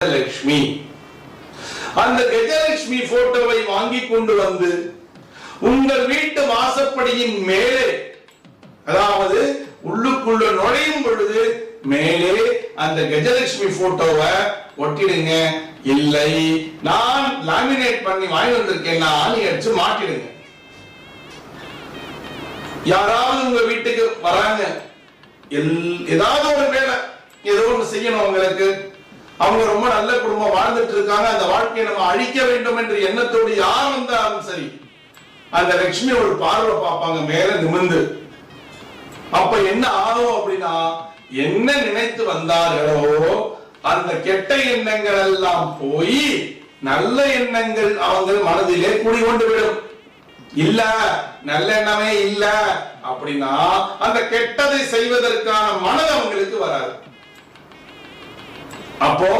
கஜலட்சுமி. அந்த கஜலட்சுமி போட்டோவை வாங்கி கொண்டு வந்து உங்கள் வீட்டு வாசப்படியின் மேலே, அதாவது உள்ளுக்குள்ள நுழையும் பொழுது மேலே அந்த கஜலட்சுமி போட்டோவை ஒட்டிடுங்க. இல்லை நான் லாமினேட் பண்ணி வாங்கி வந்திருக்கேன், ஆணி அடிச்சு மாட்டிடுங்க. யாராவது உங்க வீட்டுக்கு வராங்க, ஏதாவது ஒரு வேலை ஏதோ ஒன்று செய்யணும் அவங்களுக்கு, அவங்க ரொம்ப நல்ல குடும்பம் வாழ்ந்துட்டு இருக்காங்க, அந்த வாழ்க்கையை நம்ம அழிக்க வேண்டும் என்ற எண்ணத்தோடு யார் வந்தாலும் சரி அந்த லட்சுமி ஒரு பார்வை பார்ப்பாங்க மேல நிமிர்ந்து. அப்ப என்ன ஆகும் அப்படின்னா, என்ன நினைத்து வந்தார்களோ அந்த கெட்ட எண்ணங்கள் எல்லாம் போய் நல்ல எண்ணங்கள் அவங்க மனதிலே குடிகொண்டு விடும். இல்ல நல்ல எண்ணமே இல்ல அப்படின்னா அந்த கெட்டதை செய்வதற்கான மனது அவங்களுக்கு வராது. அப்போ